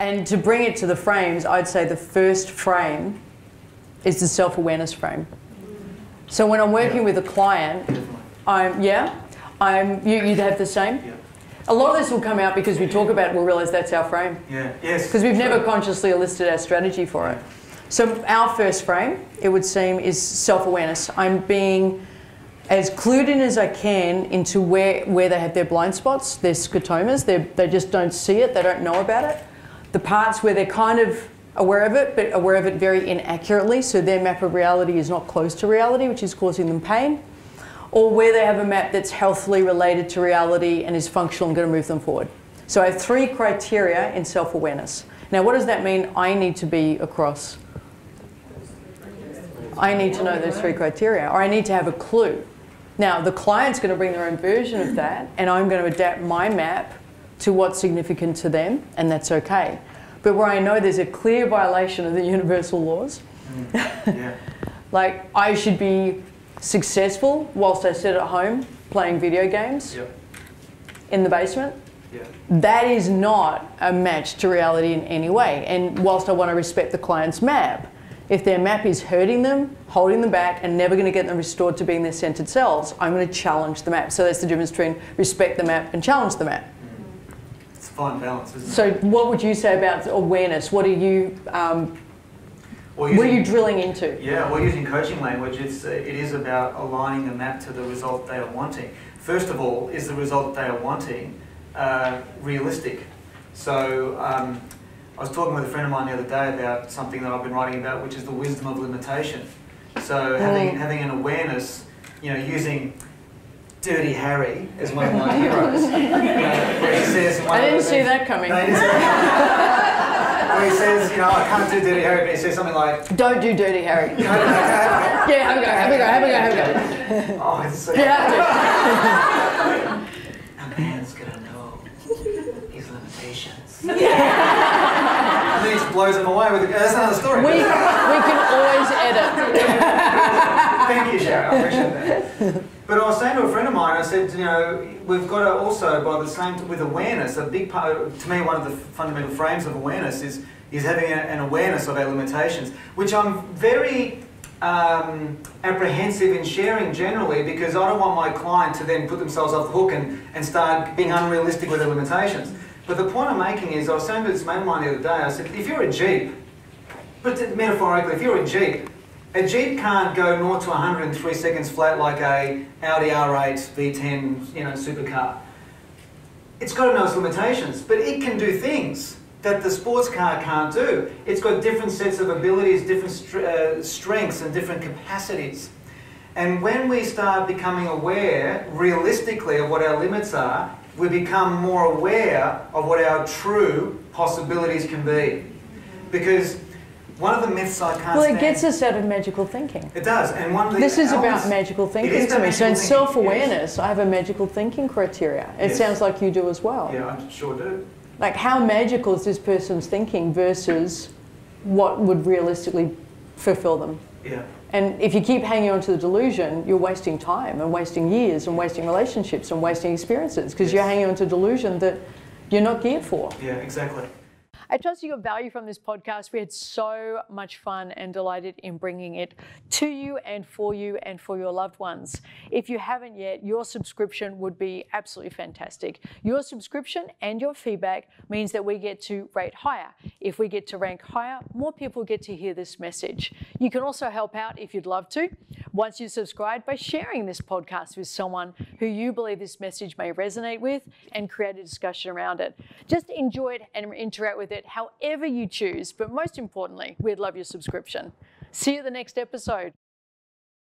And to bring it to the frames, I'd say the first frame is the self-awareness frame. So when I'm working with a client, you'd have the same? Yeah. A lot of this will come out because we talk about it, we'll realise that's our frame. Yeah, yes. Because we've never consciously enlisted our strategy for it. So our first frame, it would seem, is self-awareness. I'm being as clued in as I can into where they have their blind spots, their scotomas, they just don't see it, they don't know about it. The parts where they're kind of aware of it, but aware of it very inaccurately, so their map of reality is not close to reality, which is causing them pain. Or where they have a map that's healthily related to reality and is functional and going to move them forward. So I have 3 criteria in self-awareness. Now, what does that mean I need to be across? I need to know those 3 criteria, or I need to have a clue. Now, the client's going to bring their own version of that, and I'm going to adapt my map to what's significant to them, and that's okay. But where I know there's a clear violation of the universal laws, like I should be successful whilst I sit at home playing video games in the basement, that is not a match to reality in any way. And whilst I want to respect the client's map, if their map is hurting them, holding them back, and never going to get them restored to being their centered selves, I'm going to challenge the map. So that's the difference between respect the map and challenge the map. It's a fine balance, isn't it? So what would you say about awareness? What are you, what are you drilling into? Yeah, well, using coaching language, it is about aligning the map to the result they are wanting. First of all, is the result they are wanting realistic? So I was talking with a friend of mine the other day about something that I've been writing about, which is the wisdom of limitation. So having an awareness, using Dirty Harry as one of my heroes. Where he says, I didn't see that coming. Where he says, I can't do Dirty Harry, but he says something like, don't do Dirty Harry. Yeah, have a go. Oh, it's so yeah. A man's gonna know his limitations. And then he just blows them away with that's another story. We can always edit. Thank you, Sharon. I appreciate that. But I was saying to a friend of mine, I said, we've got to also, by the same, with awareness, a big part, to me, one of the fundamental frames of awareness is having an awareness of our limitations, which I'm very apprehensive in sharing generally, because I don't want my client to then put themselves off the hook and start being unrealistic with their limitations. But the point I'm making is, I was saying to this mate of mine the other day, I said, if you're a Jeep, but metaphorically, if you're a Jeep can't go 0 to 100 in 3 seconds flat like a Audi R8 V10, supercar. It's got to know its limitations, but it can do things that the sports car can't do. It's got different sets of abilities, different strengths and different capacities. And when we start becoming aware, realistically, of what our limits are, we become more aware of what our true possibilities can be. Because one of the myths I can't stand... Well, it gets us out of magical thinking. It does. And one of the This is about magical thinking to me. So in self-awareness, yes. I have a magical thinking criteria. It sounds like you do as well. Yeah, I sure do. Like, how magical is this person's thinking versus what would realistically fulfill them? Yeah. And if you keep hanging on to the delusion, you're wasting time and wasting years and wasting relationships and wasting experiences, because you're hanging on to a delusion that you're not geared for. Yeah, exactly. I trust you got value from this podcast. We had so much fun and delighted in bringing it to you and for your loved ones. If you haven't yet, your subscription would be absolutely fantastic. Your subscription and your feedback means that we get to rate higher. If we get to rank higher, more people get to hear this message. You can also help out if you'd love to, once you subscribe, by sharing this podcast with someone who you believe this message may resonate with, and create a discussion around it. Just enjoy it and interact with it however you choose, but most importantly, we'd love your subscription. See you at the next episode.